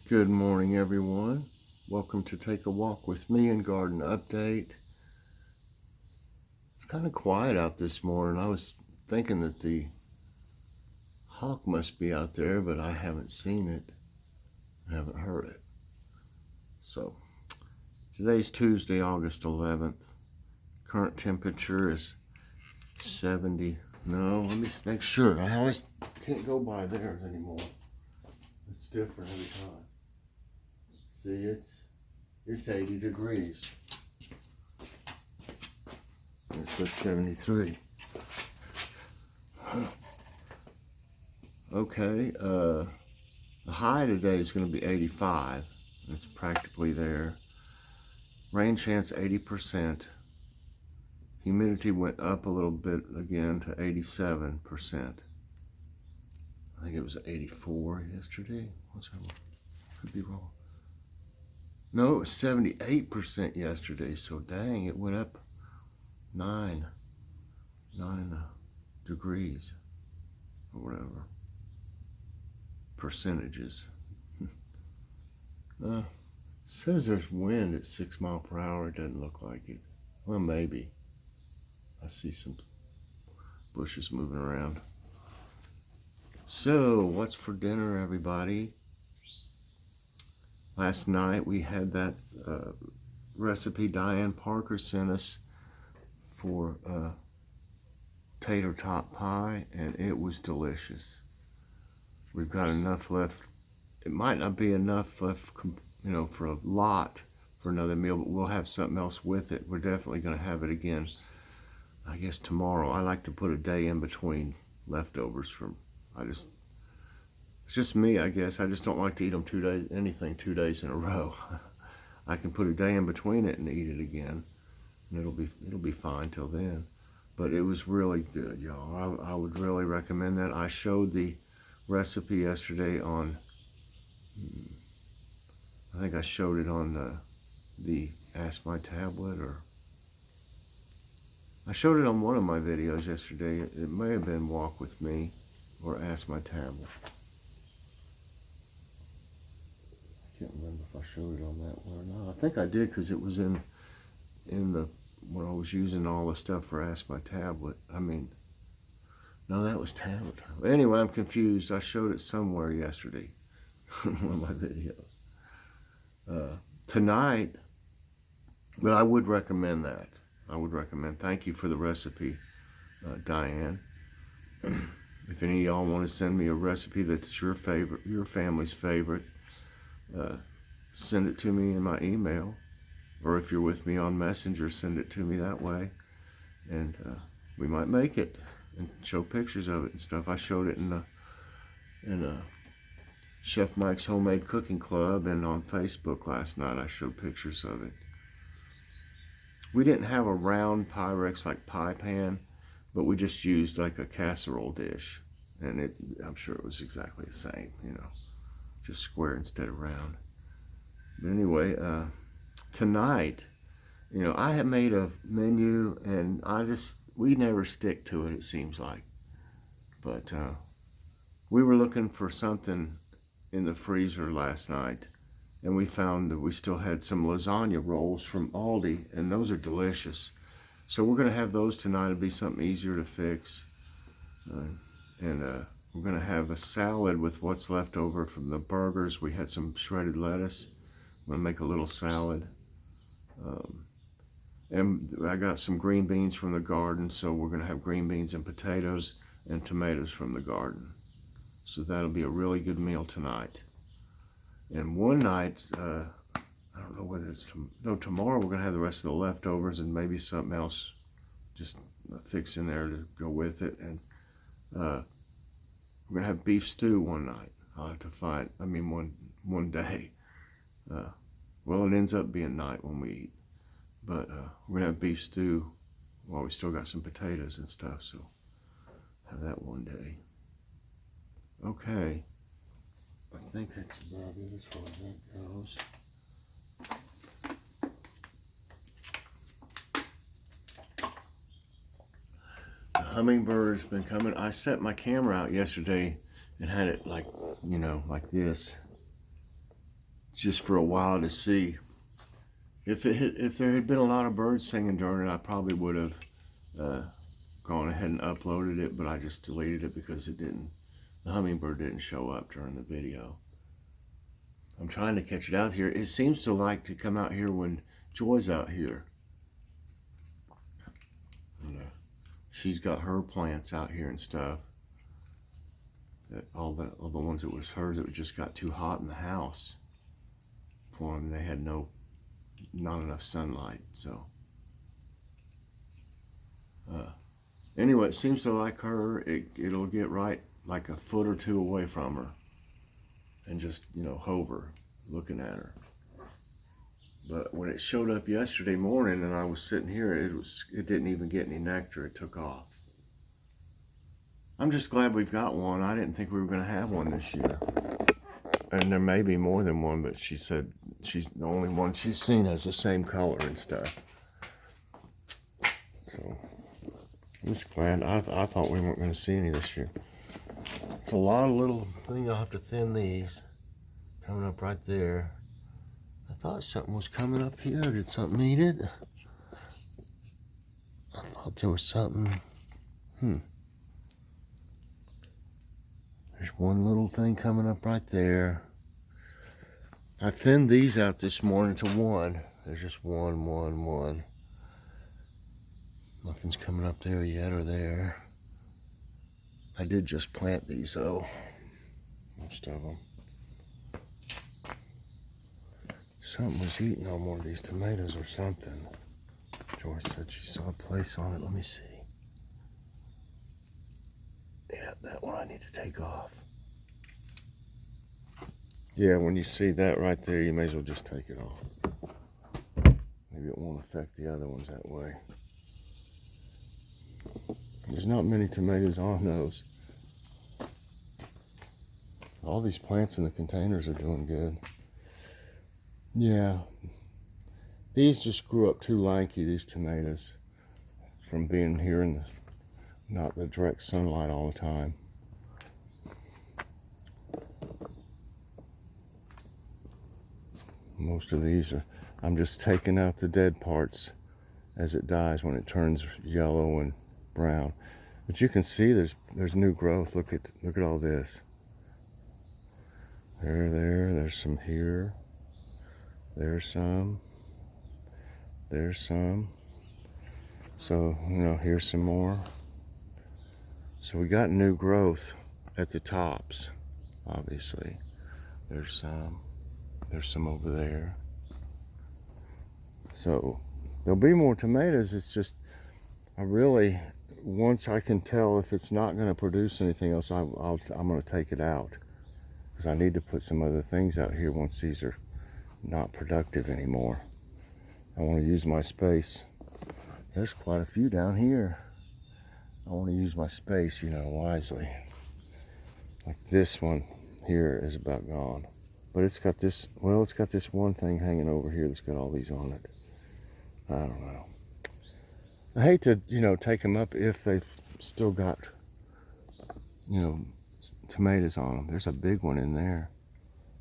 Good morning, everyone. Welcome to Take a Walk with Me and Garden Update. It's kind of quiet out this morning. I was thinking that the hawk must be out there, but I haven't seen it. I haven't heard it. So, today's Tuesday, August 11th. Current temperature is 70. No, let me make sure. I always can't go by theirs anymore. It's different every time. See, it's 80 degrees. It's at 73. Okay, the high today is going to be 85. It's practically there. Rain chance 80%. Humidity went up a little bit again to 87%. I think it was 84 yesterday. What's that? Could be wrong. No, it was 78% yesterday, so dang, it went up 9 degrees, or whatever, percentages. Says there's wind at 6 miles per hour. It doesn't look like it. Well, maybe. I see some bushes moving around. So, what's for dinner, everybody? Last night we had that recipe Diane Parker sent us for tater tot pie, and it was delicious. We've got enough left. It might not be enough left, for a lot for another meal, but we'll have something else with it. We're definitely going to have it again, I guess, tomorrow. I like to put a day in between leftovers it's just me, I guess. I just don't like to eat them 2 days, anything 2 days in a row. I can put a day in between it and eat it again, and it'll be fine till then. But it was really good, y'all. I would really recommend that. I showed the recipe yesterday on, I think I showed it on the Ask My Tablet, or I showed it on one of my videos yesterday. It may have been Walk With Me or Ask My Tablet. I can't remember if I showed it on that one or not. I think I did, because it was in the when I was using all the stuff for Ask My Tablet. No, that was tablet. Anyway, I'm confused. I showed it somewhere yesterday in one of my videos. Tonight, but I would recommend that. Thank you for the recipe, Diane. If any of y'all want to send me a recipe that's your favorite, your family's favorite, send it to me in my email, or if you're with me on Messenger, send it to me that way, and we might make it and show pictures of it and stuff. I showed it in Chef Mike's Homemade Cooking Club, and on Facebook last night I showed pictures of it. We didn't have a round Pyrex like pie pan, but we just used like a casserole dish, and I'm sure it was exactly the same, just square instead of round. But anyway, tonight, I have made a menu, and we never stick to it, it seems like. But we were looking for something in the freezer last night, and we found that we still had some lasagna rolls from Aldi, and those are delicious. So we're going to have those tonight. It'll be something easier to fix. And we're going to have a salad with what's left over from the burgers. We had some shredded lettuce. I'm going to make a little salad. And I got some green beans from the garden, so we're going to have green beans and potatoes and tomatoes from the garden. So that'll be a really good meal tonight. And one night, I don't know whether tomorrow we're going to have the rest of the leftovers and maybe something else just fix in there to go with it. And we're going to have beef stew one night. I'll have to find, one day. Well, it ends up being night when we eat. But we're going to have beef stew while we still got some potatoes and stuff, so have that one day. Okay. I think that's about it as far as that goes. The hummingbird's been coming. I set my camera out yesterday and had it like this. just for a while to see. If there had been a lot of birds singing during it, I probably would have gone ahead and uploaded it, but I just deleted it because the hummingbird didn't show up during the video. I'm trying to catch it out here. It seems to like to come out here when Joy's out here. She's got her plants out here and stuff. All the ones that was hers, it just got too hot in the house for them. They had not enough sunlight. So anyway, it seems to like her. It'll get right like a foot or two away from her and just, hover looking at her. But when it showed up yesterday morning and I was sitting here, it didn't even get any nectar. It took off. I'm just glad we've got one. I didn't think we were going to have one this year. And there may be more than one, but she said she's the only one she's seen has the same color and stuff. So I'm just glad. I thought we weren't going to see any this year. It's a lot of little things. I'll have to thin these. Coming up right there. I thought something was coming up here. Did something eat it? I thought there was something. There's one little thing coming up right there. I thinned these out this morning to 1. There's just one. Nothing's coming up there yet or there. I did just plant these though. Most of them. Something was eating on one of these tomatoes or something. Joyce said she saw a place on it. Let me see. Yeah, that one I need to take off. Yeah, when you see that right there, you may as well just take it off. Maybe it won't affect the other ones that way. There's not many tomatoes on those. All these plants in the containers are doing good. Yeah, these just grew up too lanky, these tomatoes, from being here in not the direct sunlight all the time. Most of these I'm just taking out the dead parts as it dies when it turns yellow and brown. But you can see there's new growth. Look at all this. There's some here. There's some. So, here's some more. So we got new growth at the tops, obviously. There's some over there. So there'll be more tomatoes. It's just, once I can tell if it's not going to produce anything else, I'm going to take it out. Because I need to put some other things out here once these are not productive anymore. I want to use my space. There's quite a few down here. I want to use my space, wisely. Like this one here is about gone. But it's got this one thing hanging over here that's got all these on it. I don't know. I hate to, take them up if they've still got, tomatoes on them. There's a big one in there.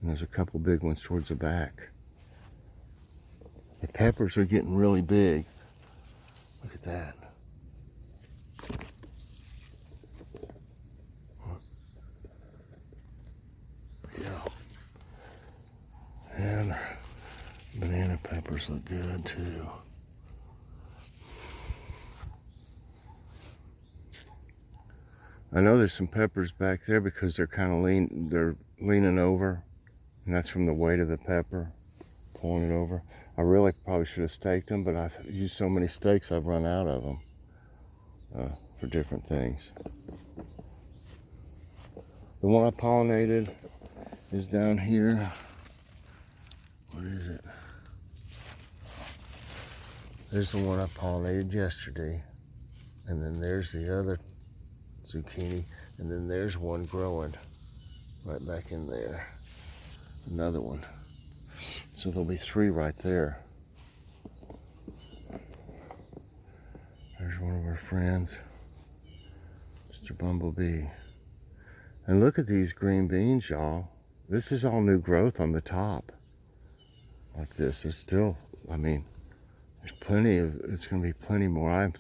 And there's a couple big ones towards the back. The peppers are getting really big. Look at that. Yeah. And banana peppers look good too. I know there's some peppers back there because they're kind of leaning over, and that's from the weight of the pepper, pulling it over. I really probably should have staked them, but I've used so many stakes I've run out of them for different things. The one I pollinated is down here. What is it? There's the one I pollinated yesterday, and then there's the other zucchini, and then there's one growing right back in there. Another one. So there'll be 3 right there. There's one of our friends, Mr. Bumblebee. And look at these green beans, y'all. This is all new growth on the top. like this. There's still, I mean, there's plenty of, it's going to be plenty more.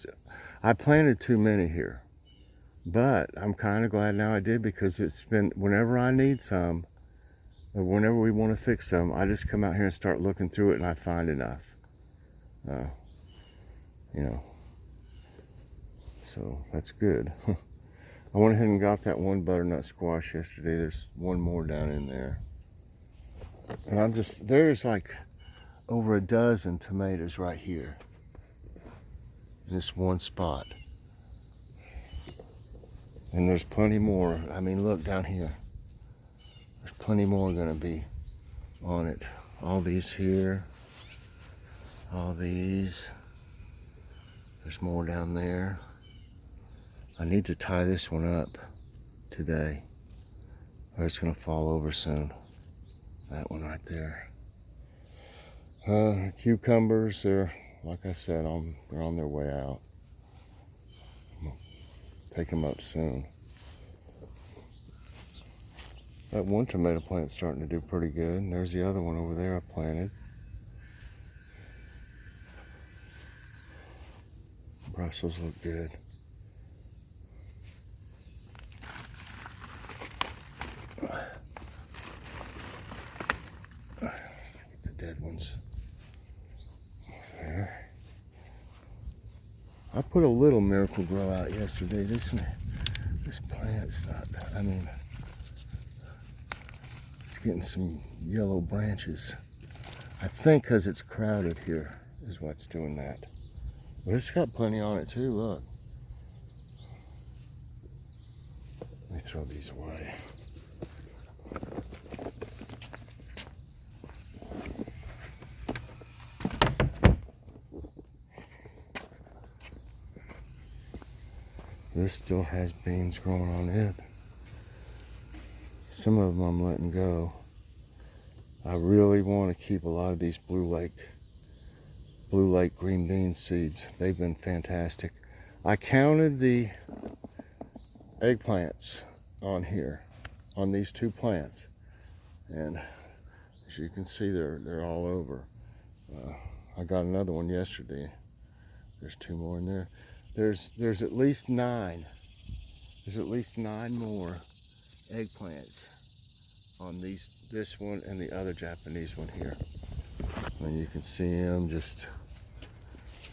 I planted too many here, but I'm kind of glad now I did, because it's been, whenever I need some, or whenever we want to fix some, I just come out here and start looking through it, and I find enough. You know, so that's good. I went ahead and got that one butternut squash yesterday. There's one more down in there. And there's like over a dozen tomatoes right here in this one spot. And there's plenty more. I mean, look down here. There's plenty more gonna be on it. All these here, all these. There's more down there. I need to tie this one up today, or it's gonna fall over soon. That one right there. Cucumbers, they're, like I said, they're on their way out. I'm gonna take them up soon. That one tomato plant's starting to do pretty good. And there's the other one over there I planted. Brussels look good. Get the dead ones there. I put a little Miracle Grow out yesterday. This plant's not, I mean, it's getting some yellow branches. I think because it's crowded here is what's doing that. But it's got plenty on it too, look. Let me throw these away. This still has beans growing on it. Some of them I'm letting go. I really want to keep a lot of these Blue Lake green bean seeds. They've been fantastic. I counted the eggplants on here, on these two plants, and as you can see, they're all over. I got another one yesterday. There's two more in there. There's at least 9. There's at least 9 more eggplants on this one and the other Japanese one here. And you can see them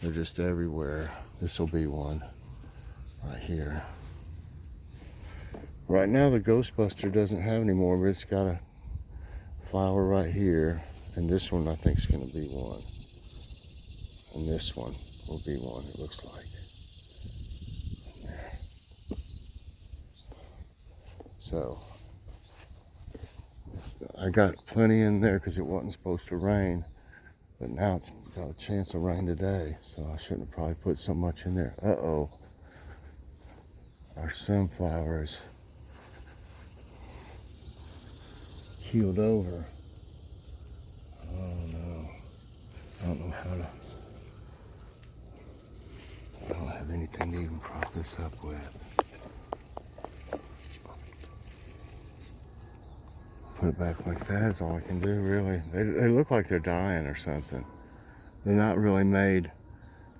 they're just everywhere. This will be one right here. Right now the Ghostbuster doesn't have any more, but it's got a flower right here. And this one I think is going to be one. And this one will be one, it looks like. So I got plenty in there because it wasn't supposed to rain, but now it's got a chance of rain today, so I shouldn't have probably put so much in there. Uh-oh, our sunflower is keeled over. Oh no, I don't know how to, I don't have anything to even prop this up with. Put it back like that is all I can do, really. They look like they're dying or something. They're not really made,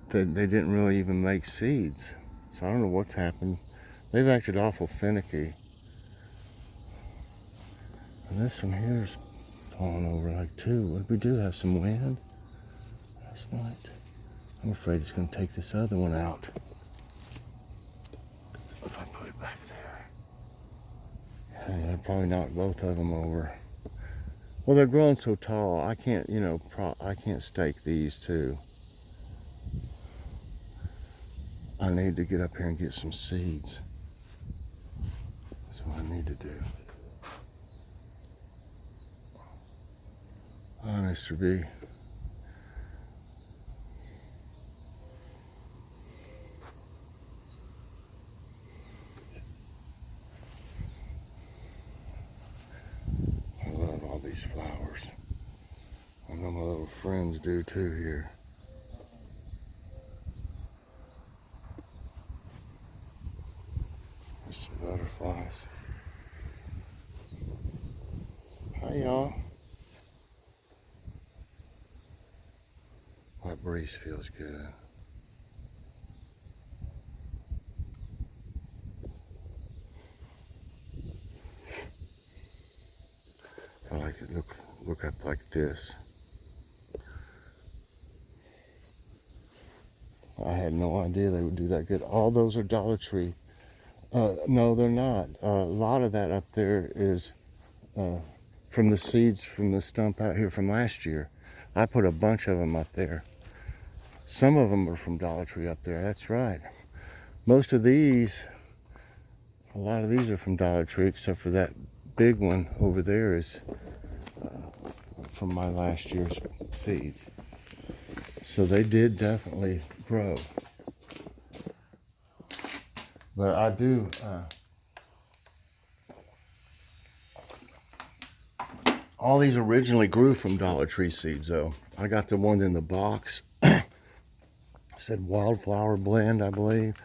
they didn't really even make seeds. So I don't know what's happened. They've acted awful finicky. And this one here's falling over like too. What did we do? Have some wind last night? I'm afraid it's going to take this other one out. If I put it back there. I'd probably knock both of them over. Well, they're growing so tall, I can't, I can't stake these too. I need to get up here and get some seeds. That's what I need to do. Hi, Mr. B. Flowers. I know my little friends do too here. There's some butterflies. Hi y'all. breeze feels good. I like it. Look up like this. I had no idea they would do that good. All those are Dollar Tree. No, they're not. A lot of that up there is from the seeds from the stump out here from last year. I put a bunch of them up there. Some of them are from Dollar Tree up there. That's right. Most of these, a lot of these are from Dollar Tree, except for that big one over there is from my last year's seeds. So they did definitely grow. But I do, all these originally grew from Dollar Tree seeds though. I got the one in the box. Said Wildflower Blend, I believe.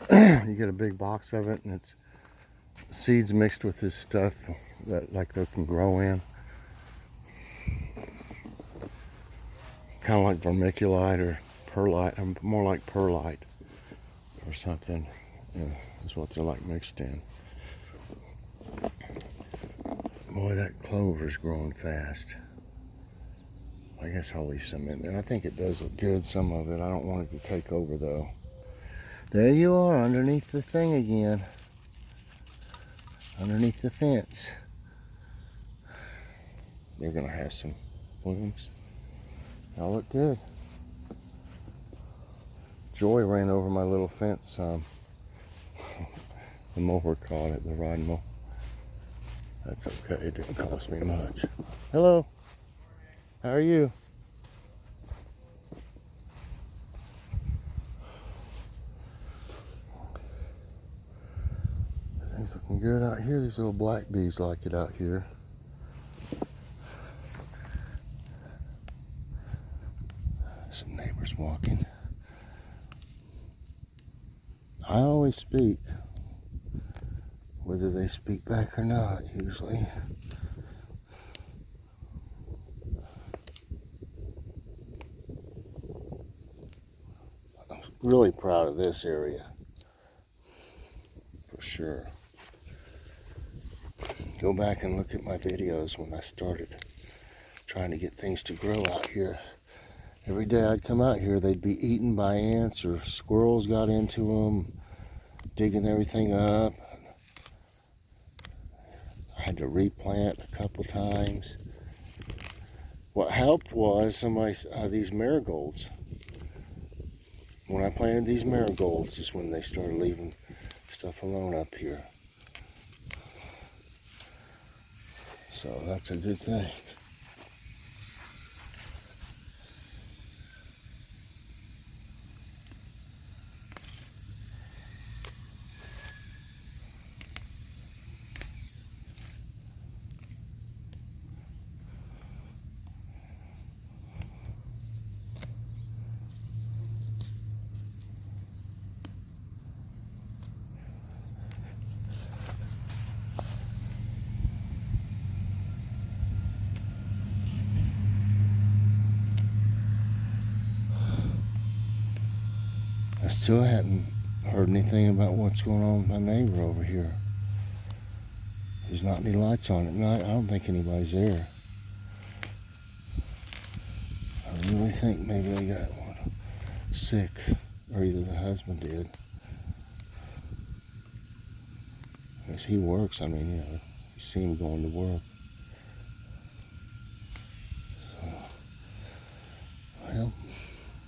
You get a big box of it and it's seeds mixed with this stuff that like they can grow in. Kind of like vermiculite or perlite, more like perlite or something. Yeah, that's what they're like mixed in. Boy, that clover's growing fast. I guess I'll leave some in there. I think it does look good, some of it. I don't want it to take over though. There you are, underneath the thing again. Underneath the fence. They're gonna have some blooms. Y'all look good. Joy ran over my little fence some. The mower caught it, the rod mower. That's okay, it didn't cost me much. Hello, how are you? Everything's looking good out here. These little black bees like it out here. Some neighbors walking. I always speak, whether they speak back or not, usually. I'm really proud of this area, for sure. Go back and look at my videos when I started trying to get things to grow out here. Every day I'd come out here, they'd be eaten by ants or squirrels got into them, digging everything up. I had to replant a couple times. What helped was these marigolds. When I planted these marigolds is when they started leaving stuff alone up here. So that's a good thing. I still hadn't heard anything about what's going on with my neighbor over here. There's not any lights on at night. I don't think anybody's there. I really think maybe they got one sick, or either the husband did. Because he works, I mean, you know, you see him going to work. So,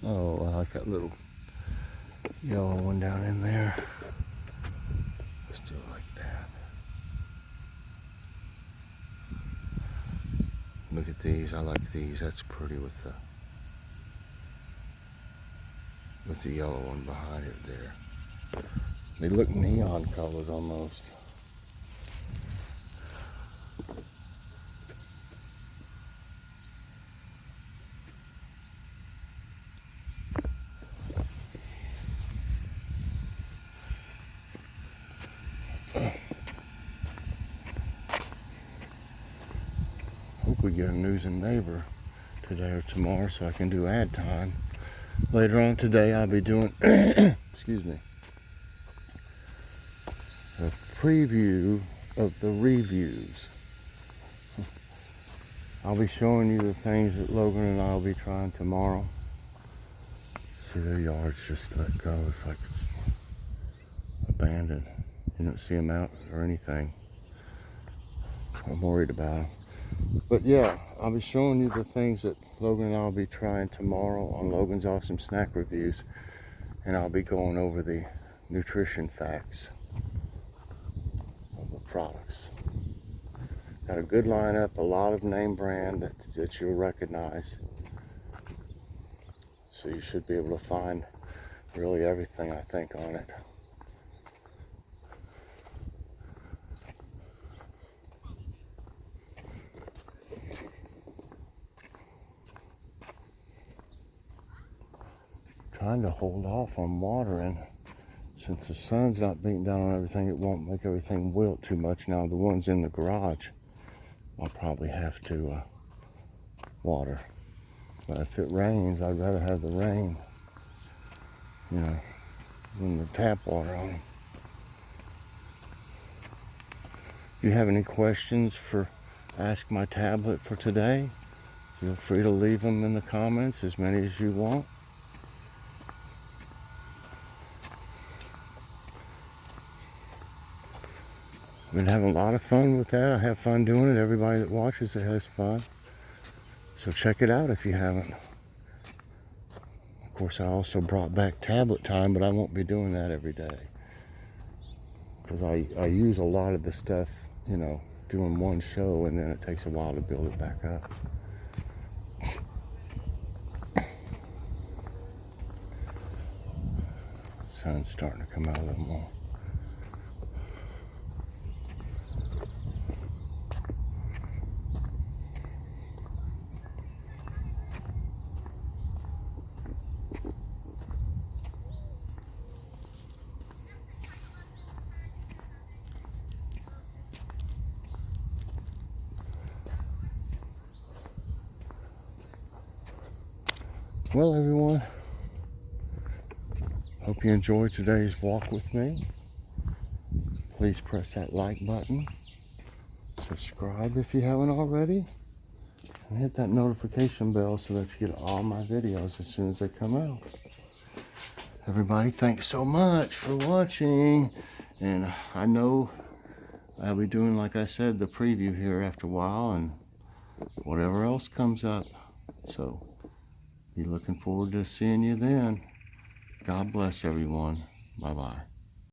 well, oh, I like that little yellow one down in there. I still like that. Look at these. I like these. That's pretty with the yellow one behind it there. They look neon colored almost. Hope we get a news and neighbor today or tomorrow so I can do ad time Later on today, I'll be doing, excuse me, a preview of the reviews. I'll be showing you the things that Logan and I will be trying tomorrow. See, their yard's just let go. It's like it's abandoned. You don't see them out or anything. I'm worried about them. But yeah, I'll be showing you the things that Logan and I will be trying tomorrow on Logan's Awesome Snack Reviews. And I'll be going over the nutrition facts of the products. Got a good lineup, a lot of name brand that you'll recognize. So you should be able to find really everything, I think, on it. Trying to hold off on watering. Since the sun's not beating down on everything, it won't make everything wilt too much. Now the ones in the garage, I'll probably have to water. But if it rains, I'd rather have the rain, you know, than the tap water on them. If you have any questions for Ask My Tablet for today, feel free to leave them in the comments, as many as you want. I've been having a lot of fun with that. I have fun doing it. Everybody that watches it has fun. So check it out if you haven't. Of course, I also brought back tablet time, but I won't be doing that every day. Because I use a lot of the stuff, you know, doing one show, and then it takes a while to build it back up. Sun's starting to come out a little more. Well, everyone, hope you enjoyed today's walk with me. Please press that like button, subscribe if you haven't already, and hit that notification bell so that you get all my videos as soon as they come out. Everybody, thanks so much for watching, and I know I'll be doing, like I said, the preview here after a while, and whatever else comes up. So be looking forward to seeing you then. God bless everyone. Bye-bye.